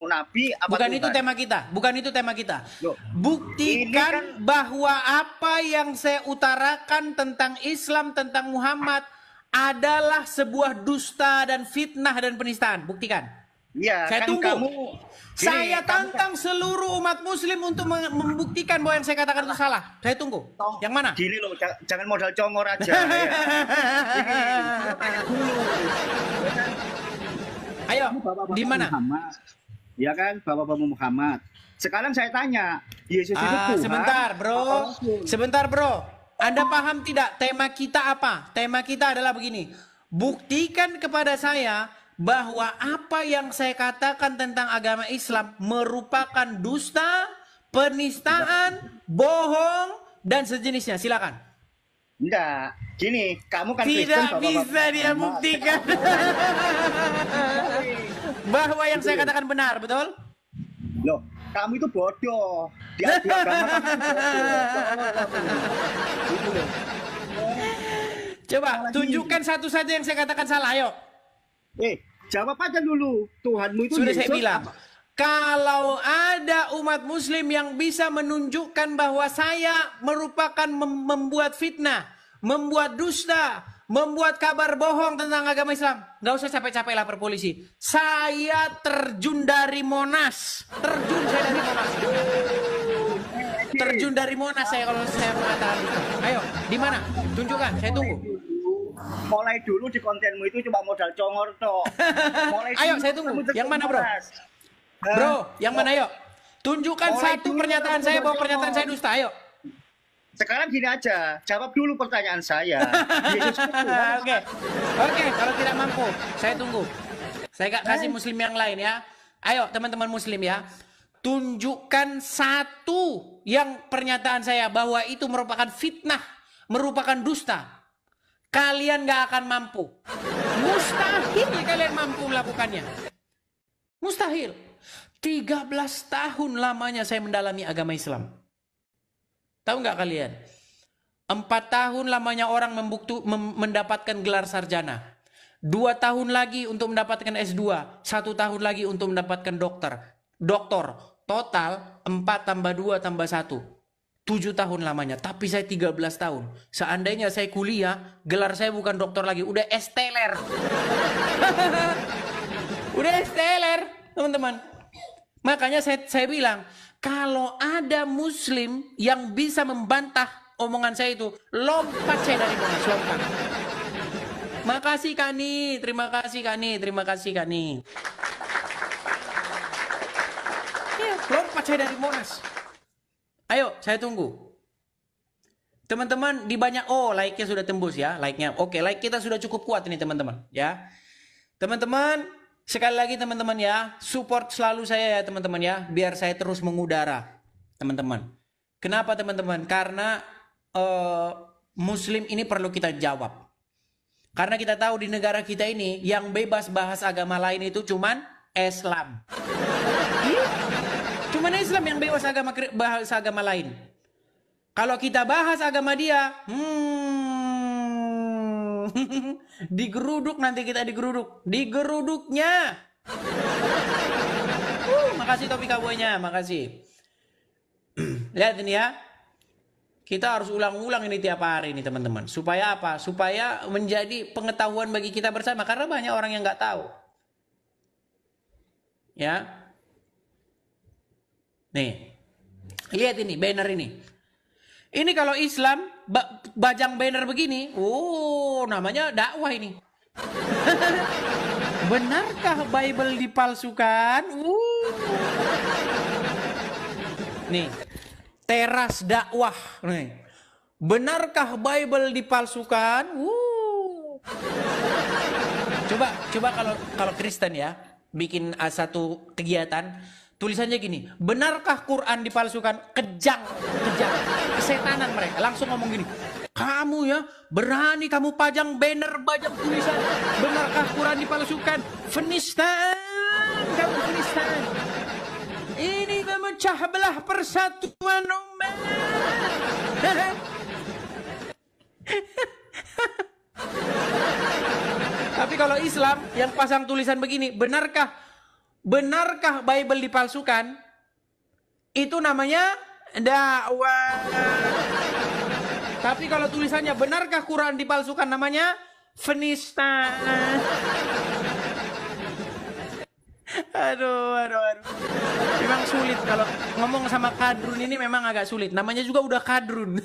nabi apa Bukan Tuhan? itu tema kita, bukan itu tema kita. Loh, Buktikan bahwa apa yang saya utarakan tentang Islam, tentang Muhammad adalah sebuah dusta dan fitnah dan penistaan. Buktikan. Iya, Saya kan tunggu. kamu Saya kamu tantang seluruh umat muslim untuk membuktikan bahwa yang saya katakan itu salah. Saya tunggu. Yang mana? Gini loh, jangan modal congor aja ya. Ini, tanya dulu. Ayo, Bapak-bapak di mana? Muhammad. Ya kan, Bapak-bapak Muhammad. Sekarang saya tanya, Yesus itu Tuhan? Sebentar, bro. Sebentar, bro. Anda paham tidak tema kita apa? Tema kita adalah begini. Buktikan kepada saya bahwa apa yang saya katakan tentang agama Islam merupakan dusta, penistaan, bohong, dan sejenisnya. Silakan. Enggak. Gini, kamu kan Kristen, Tidak Bapak-bapak bisa dia Muhammad. buktikan bahwa yang saya katakan benar, betul? Loh, kamu itu bodoh. Di agama kamu bodoh. Gitu loh. Coba tunjukkan satu saja yang saya katakan salah, ayo. Jawab aja dulu. Tuhanmu itu Sudah Yesus saya bilang. apa? Kalau ada umat muslim yang bisa menunjukkan bahwa saya merupakan membuat fitnah, membuat dusta, membuat kabar bohong tentang agama Islam, nggak usah capek-capek lapor polisi. Saya terjun dari Monas. Terjun saya dari Monas. Terjun dari Monas saya kalau saya mengatakan itu. Ayo, di mana? Tunjukkan, saya tunggu. Mulai dulu di kontenmu itu cuma modal congor toh. Ayo, saya tunggu. Yang mana, bro? Bro, yang mana yuk? Tunjukkan satu pernyataan saya bahwa pernyataan saya dusta, ayo. Sekarang gini aja, jawab dulu pertanyaan saya. Oke, kalau tidak mampu, saya tunggu. Saya kasih muslim yang lain ya. Ayo teman-teman muslim ya. Tunjukkan satu yang pernyataan saya bahwa itu merupakan fitnah, merupakan dusta. Kalian gak akan mampu. Mustahil kalian mampu melakukannya. Mustahil. 13 tahun lamanya saya mendalami agama Islam. Tahu nggak kalian? 4 tahun lamanya orang mendapatkan gelar sarjana. 2 tahun lagi untuk mendapatkan S2. 1 tahun lagi untuk mendapatkan doktor. Total 4 tambah 2 tambah 1. 7 tahun lamanya. Tapi saya 13 tahun. Seandainya saya kuliah, gelar saya bukan doktor lagi. Udah esteler. Udah esteler, teman-teman. Makanya saya bilang, kalau ada muslim yang bisa membantah omongan saya itu, lompat saya dari Monas, lompat. Makasih Kani, terima kasih Kani, terima kasih Kani. Ya, lompat saya dari Monas. Ayo, saya tunggu. Teman-teman di banyak, like-nya sudah tembus ya, like-nya. Oke, like kita sudah cukup kuat ini teman-teman, ya. Teman-teman, sekali lagi teman-teman ya, support selalu saya ya teman-teman ya, biar saya terus mengudara, teman-teman. Kenapa teman-teman? Karena muslim ini perlu kita jawab. Karena kita tahu di negara kita ini yang bebas bahas agama lain itu cuman Islam. Cuman Islam yang bebas bahas agama lain. Kalau kita bahas agama dia, digeruduk nanti kita digeruduknya. Makasih Topik Kaboynya, makasih. Lihat ini ya, kita harus ulang-ulang ini tiap hari ini teman-teman. Supaya apa? Supaya menjadi pengetahuan bagi kita bersama, karena banyak orang yang nggak tahu. Ya, nih, lihat ini banner ini. Ini kalau Islam bajang banner begini, namanya dakwah ini. Benarkah Bible dipalsukan? Nih, teras dakwah. Nih, benarkah Bible dipalsukan? Coba kalau Kristen ya bikin satu kegiatan. Tulisannya gini, benarkah Quran dipalsukan? Kejang. Kesetanan mereka. Langsung ngomong gini, kamu ya berani kamu pajang banner, bajang tulisan, benarkah Quran dipalsukan? Penistaan, kamu penistaan. Ini memecah belah persatuan umat. Tapi kalau Islam yang pasang tulisan begini, benarkah benarkah Bible dipalsukan? Itu namanya dakwah. Tapi kalau tulisannya benarkah Quran dipalsukan, namanya penista. Aduh. Memang sulit kalau ngomong sama kadrun ini, memang agak sulit. Namanya juga udah kadrun.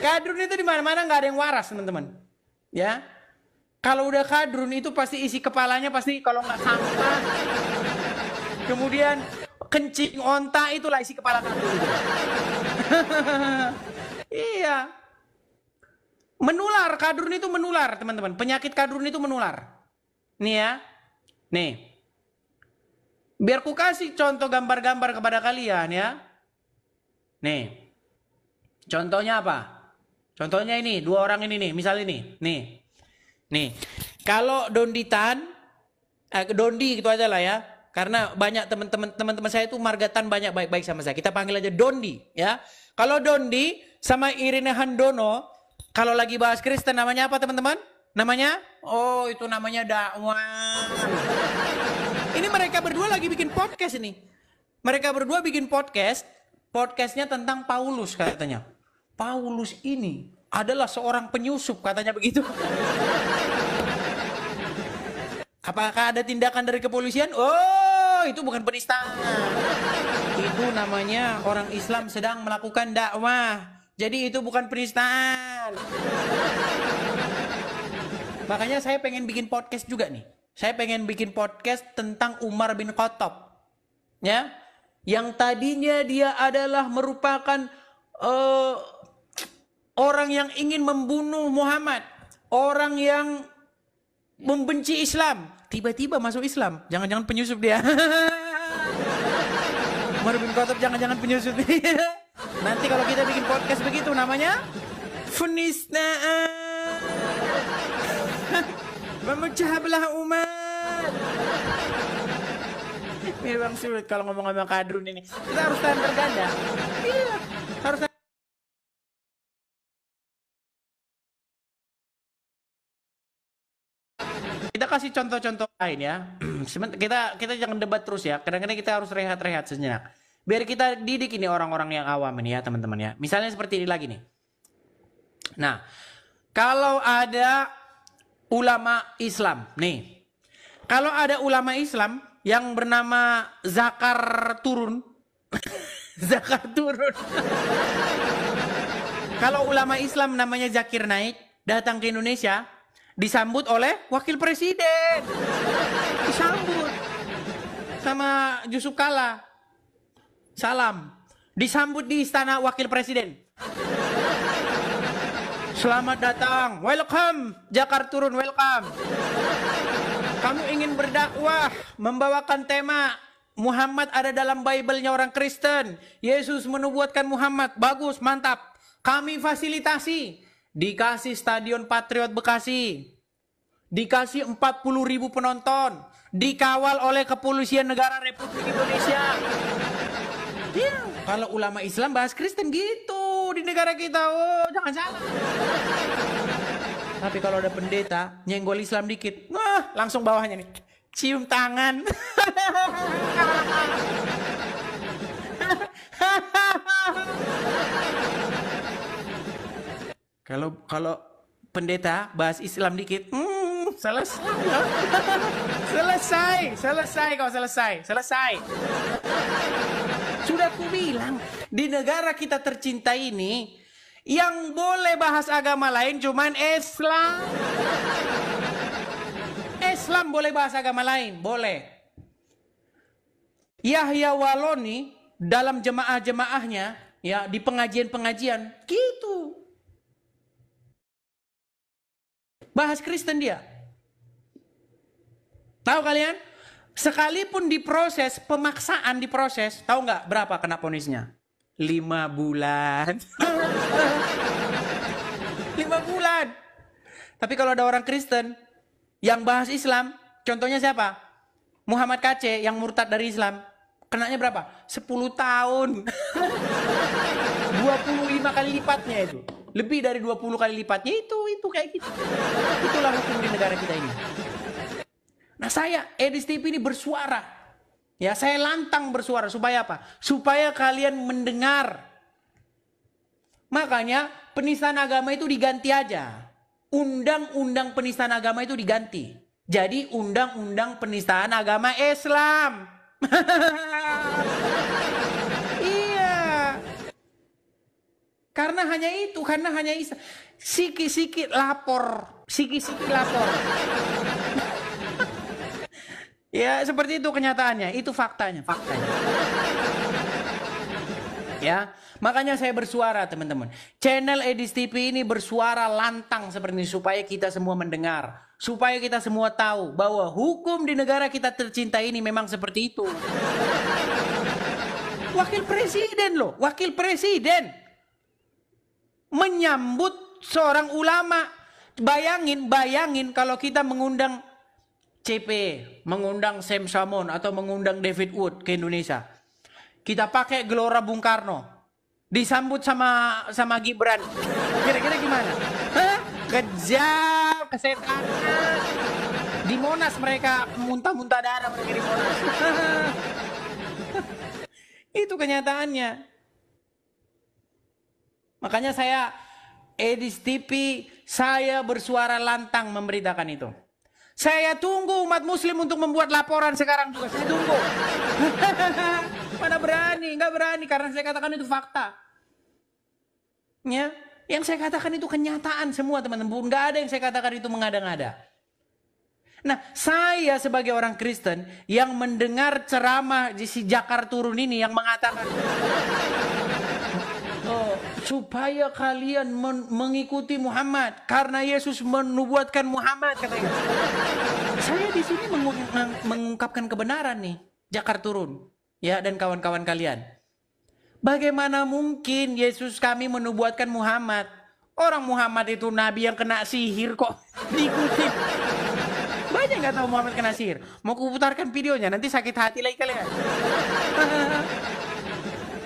Kadrun itu di mana-mana nggak ada yang waras, teman-teman. Ya. Kalau udah kadrun itu pasti isi kepalanya pasti kalau nggak sampah. Kemudian kencing onta, itulah isi kepala kadrun. Iya. Menular, kadrun itu menular, teman-teman. Penyakit kadrun itu menular. Nih ya. Nih. Biar ku kasih contoh gambar-gambar kepada kalian ya. Nih. Contohnya apa? Contohnya ini, dua orang ini nih, misal ini. Nih. Kalau Donditan, Dondi gitu aja lah ya. Karena banyak teman-teman saya itu margatan banyak baik-baik sama saya. Kita panggil aja Dondi ya. Kalau Dondi sama Irene Handono, kalau lagi bahas Kristen namanya apa, teman-teman? Namanya? Oh, itu namanya dakwah. Ini mereka berdua lagi bikin podcast ini. Mereka berdua bikin podcast. Podcastnya tentang Paulus katanya. Paulus ini adalah seorang penyusup, katanya begitu. Apakah ada tindakan dari kepolisian? Oh, itu bukan penistaan. Itu namanya orang Islam sedang melakukan dakwah. Jadi itu bukan penistaan. Makanya saya pengen bikin podcast juga nih. Saya pengen bikin podcast tentang Umar bin Khattab. Ya. Yang tadinya dia adalah merupakan orang yang ingin membunuh Muhammad. Orang yang membenci Islam. Tiba-tiba masuk Islam. Jangan-jangan penyusup dia. Umar bin Khattab jangan-jangan penyusup dia. Nanti kalau kita bikin podcast begitu namanya penistaan. Memecah belah umat. Memang sulit kalau ngomong sama kadrun ini. Kita harus tahan berganda. Iya, harus tahan. Kita kasih contoh-contoh lain ya. Kita jangan debat terus ya. Kadang-kadang kita harus rehat-rehat sejenak. Biar kita didik ini orang-orang yang awam ini ya, teman-teman ya. Misalnya seperti ini lagi nih. Nah, kalau ada ulama Islam nih. Kalau ada ulama Islam yang bernama Zakar Turun. Zakar Turun. Kalau ulama Islam namanya Zakir Naik datang ke Indonesia, disambut oleh wakil presiden. Disambut sama Yusuf Kala. Salam. Disambut di istana wakil presiden. Selamat datang. Welcome. Zakar Turun, welcome. Kamu ingin berdakwah, membawakan tema Muhammad ada dalam Bible-nya orang Kristen. Yesus menubuatkan Muhammad. Bagus, mantap. Kami fasilitasi. Dikasih Stadion Patriot Bekasi. Dikasih 40.000 penonton. Dikawal oleh Kepolisian Negara Republik Indonesia. Iya. Kalau ulama Islam bahas Kristen gitu di negara kita. Oh, jangan salah. Tapi kalau ada pendeta nyenggol Islam dikit, wah, langsung bawahnya nih. Cium tangan. Kalau pendeta bahas Islam dikit, selesai kau selesai. Sudah ku bilang, di negara kita tercinta ini, yang boleh bahas agama lain cuman Islam. Islam boleh bahas agama lain, boleh. Yahya Waloni dalam jemaah-jemaahnya, ya di pengajian-pengajian, gitu. Bahas Kristen dia. Tahu kalian? Sekalipun diproses, pemaksaan diproses, tahu nggak berapa kena vonisnya? 5 bulan. 5 bulan. Tapi kalau ada orang Kristen yang bahas Islam, contohnya siapa? Muhammad KC yang murtad dari Islam. Kenanya berapa? 10 tahun. 25 kali lipatnya itu. Lebih dari 20 kali lipatnya itu kayak gitu. Itulah hukum di negara kita ini. Nah saya, Edis TV ini bersuara. Ya, saya lantang bersuara. Supaya apa? Supaya kalian mendengar. Makanya penistaan agama itu diganti aja. Undang-undang penistaan agama itu diganti. Jadi undang-undang penistaan agama Islam. Iya. Karena hanya itu, sikit-sikit lapor. Sikit-sikit lapor. Ya, seperti itu kenyataannya. Itu faktanya. Ya, makanya saya bersuara, teman-teman. Channel Edis TV ini bersuara lantang seperti ini supaya kita semua mendengar, supaya kita semua tahu bahwa hukum di negara kita tercinta ini memang seperti itu. Wakil presiden loh, wakil presiden menyambut seorang ulama. Bayangin kalau kita mengundang CP, mengundang Sam Samon atau mengundang David Wood ke Indonesia. Kita pakai Gelora Bung Karno, disambut sama Gibran. Kira-kira gimana? Hah? Kejam, kesetanan. Di Monas mereka muntah-muntah darah mereka di Monas. Itu kenyataannya. Makanya saya Edis TV, saya bersuara lantang memberitakan itu. Saya tunggu umat muslim untuk membuat laporan sekarang juga. Saya tunggu. Mana berani, nggak berani karena saya katakan itu fakta. Ya, yang saya katakan itu kenyataan semua teman-teman. Nggak ada yang saya katakan itu mengada-ngada. Nah, saya sebagai orang Kristen yang mendengar ceramah di si Jakar Turun ini yang mengatakan supaya kalian mengikuti Muhammad karena Yesus menubuatkan Muhammad, katanya. Saya di sini mengungkapkan kebenaran nih, Jakar Turun, ya, dan kawan-kawan kalian. Bagaimana mungkin Yesus kami menubuatkan Muhammad? Orang Muhammad itu nabi yang kena sihir kok diikuti. Banyak nggak tahu Muhammad kena sihir. Mau kuputarkan videonya, nanti sakit hati lagi kalian.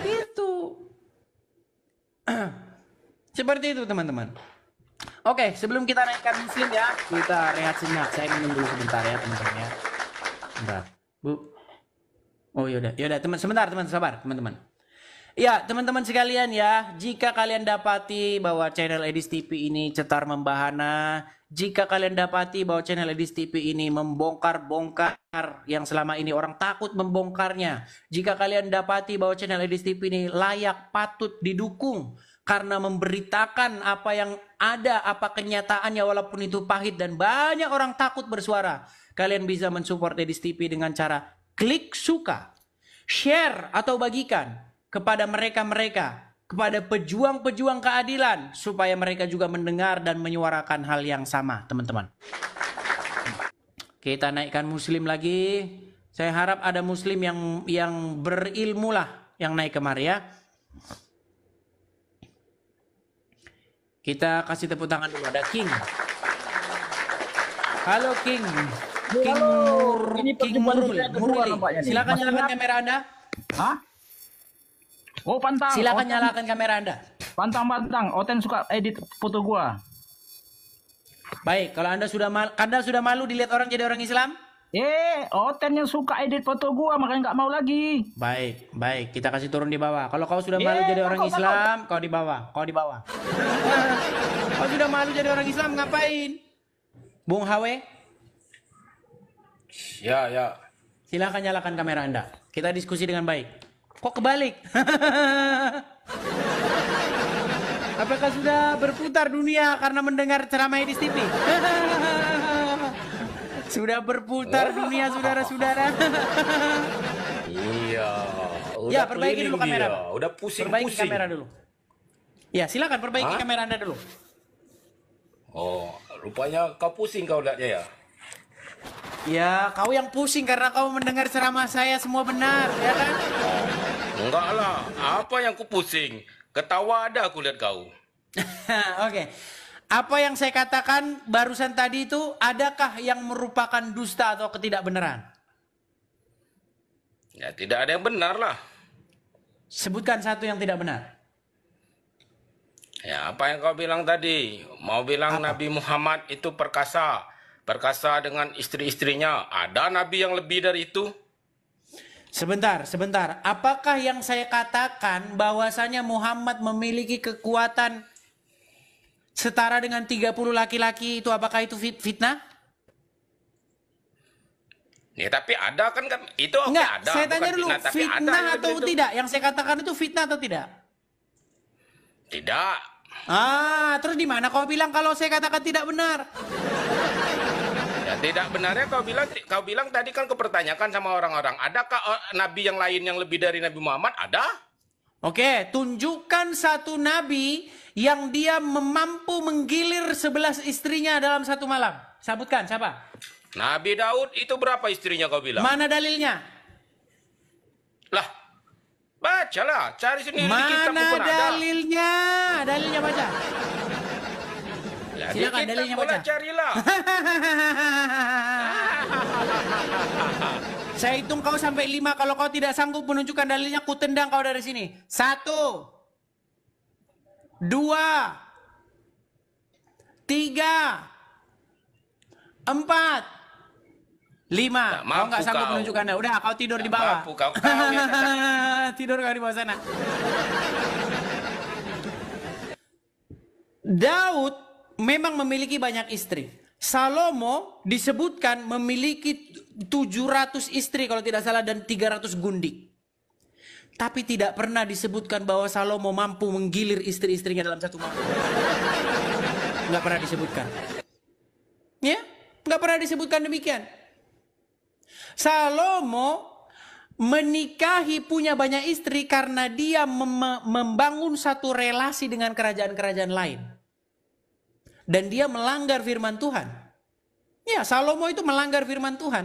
Itu. Seperti itu teman-teman. Oke, sebelum kita naikkan muslim ya, kita rehat sejenak. Saya minum dulu sebentar ya teman-teman ya. Bentar, Bu. Oh yaudah, sebentar teman, sabar teman-teman. Ya teman-teman sekalian ya, jika kalian dapati bahwa channel Edis TV ini cetar membahana, jika kalian dapati bahwa channel Edis TV ini membongkar-bongkar yang selama ini orang takut membongkarnya, jika kalian dapati bahwa channel Edis TV ini layak patut didukung karena memberitakan apa yang ada, apa kenyataannya walaupun itu pahit dan banyak orang takut bersuara, kalian bisa mensupport Edis TV dengan cara klik suka, share atau bagikan kepada mereka-mereka, kepada pejuang-pejuang keadilan, supaya mereka juga mendengar dan menyuarakan hal yang sama, teman-teman. Kita naikkan muslim lagi. Saya harap ada muslim yang berilmu lah yang naik kemari ya. Kita kasih tepuk tangan dulu. Ada King. Halo King. King Muruli. Silakan nyalakan kamera Anda. Hah? Oh, pantang. Silakan nyalakan kamera Anda. Pantang. Oten suka edit foto gua. Baik, kalau Anda sudah malu dilihat orang jadi orang Islam? Oten yang suka edit foto gua, makanya nggak mau lagi. Baik, kita kasih turun di bawah. Kalau kau sudah malu jadi orang Islam, kau di bawah. Kau sudah malu jadi orang Islam, ngapain? Bung Hawe? Ya. Silakan nyalakan kamera Anda. Kita diskusi dengan baik. Kok kebalik? Apakah sudah berputar dunia karena mendengar ceramah Edis TV? Sudah berputar dunia, saudara-saudara. Iya. Ya, perbaiki dulu kamera. Dia. Udah pusing. Perbaiki kamera dulu. Ya, silakan perbaiki kamera Anda dulu. Oh, rupanya kau pusing kau lihatnya ya. Ya, kau yang pusing karena kau mendengar ceramah saya semua benar, ya kan? Enggak lah, apa yang ku pusing? Ketawa ada aku lihat kau. Oke. Apa yang saya katakan barusan tadi itu, adakah yang merupakan dusta atau ketidakbenaran? Ya, tidak ada yang benar lah. Sebutkan satu yang tidak benar. Ya, apa yang kau bilang tadi? Mau bilang Nabi Muhammad itu perkasa. perkasa dengan istri-istrinya. Ada nabi yang lebih dari itu? Sebentar. Apakah yang saya katakan bahwasanya Muhammad memiliki kekuatan setara dengan 30 laki-laki itu, apakah itu fitnah? Ya, tapi ada kan itu oke, Enggak, ada. saya tanya Bukan dulu, tapi ada fitnah yang atau lebih itu. tidak? Yang saya katakan itu fitnah atau tidak? Tidak. Terus di mana kau bilang kalau saya katakan tidak benar? Ya, tidak benarnya kau bilang tadi kan kepertanyakan sama orang-orang. Adakah nabi yang lain yang lebih dari Nabi Muhammad? Ada. Oke, tunjukkan satu nabi yang dia mampu menggilir 11 istrinya dalam satu malam. Sebutkan, siapa? Nabi Daud itu berapa istrinya kau bilang? Mana dalilnya? Lah, bacalah, cari sendiri di kitab Mana pun ada. dalilnya? Dalilnya baca. Ya, di Silakan, kitab dalilnya pula baca. carilah. Saya hitung kau sampai 5. Kalau kau tidak sanggup menunjukkan dalilnya, ku tendang kau dari sini. 1, 2, 3, 4, 5. Tak Kau mampu nggak sanggup kau. menunjukkannya. Udah, kau tidur di Tak bawah. mampu kau. Kau yang kata- Tidur kau di bawah sana. Daud memang memiliki banyak istri. Salomo disebutkan memiliki 700 istri kalau tidak salah dan 300 gundik. Tapi tidak pernah disebutkan bahwa Salomo mampu menggilir istri-istrinya dalam satu malam. Nggak pernah disebutkan. Ya, nggak pernah disebutkan demikian. Salomo menikahi punya banyak istri karena dia membangun satu relasi dengan kerajaan-kerajaan lain. Dan dia melanggar firman Tuhan. Ya, Salomo itu melanggar firman Tuhan.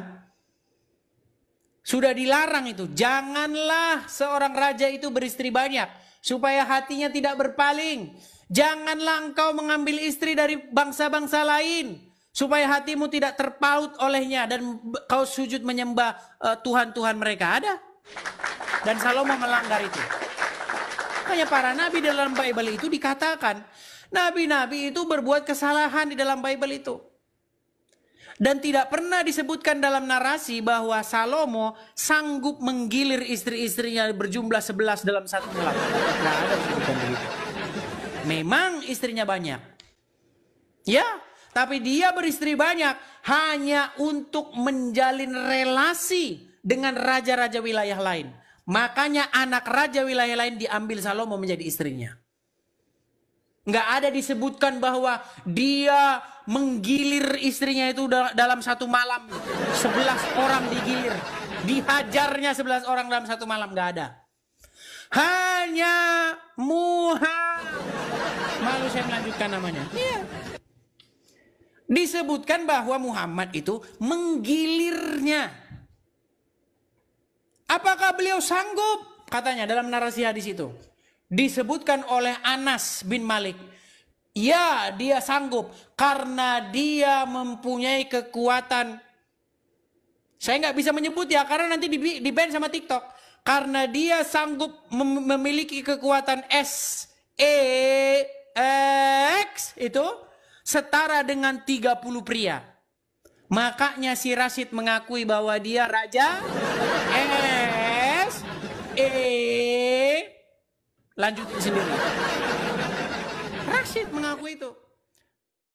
Sudah dilarang itu. Janganlah seorang raja itu beristri banyak, supaya hatinya tidak berpaling. Janganlah engkau mengambil istri dari bangsa-bangsa lain, supaya hatimu tidak terpaut olehnya dan kau sujud menyembah Tuhan-Tuhan mereka. Ada. Dan Salomo melanggar itu. Makanya para nabi dalam Bible itu dikatakan, nabi-nabi itu berbuat kesalahan di dalam Bible itu. Dan tidak pernah disebutkan dalam narasi bahwa Salomo sanggup menggilir istri-istrinya berjumlah 11 dalam satu malam. Tidak ada disebutkan begitu. Memang istrinya banyak. Ya, tapi dia beristri banyak hanya untuk menjalin relasi dengan raja-raja wilayah lain. Makanya anak raja wilayah lain diambil Salomo menjadi istrinya. Nggak ada disebutkan bahwa dia menggilir istrinya itu dalam satu malam. 11 orang digilir. Dihajarnya 11 orang dalam satu malam. Nggak ada. Hanya Muhammad. Malu saya melanjutkan namanya. Iya. Disebutkan bahwa Muhammad itu menggilirnya. Apakah beliau sanggup? Katanya dalam narasi hadis itu. Disebutkan oleh Anas bin Malik. Ya, dia sanggup. Karena dia mempunyai kekuatan. Saya nggak bisa menyebut ya. Karena nanti di-ban sama TikTok. Karena dia sanggup memiliki kekuatan SEX itu setara dengan 30 pria. Makanya si Rashid mengakui bahwa dia raja lanjutin sendiri. Rashid mengaku itu.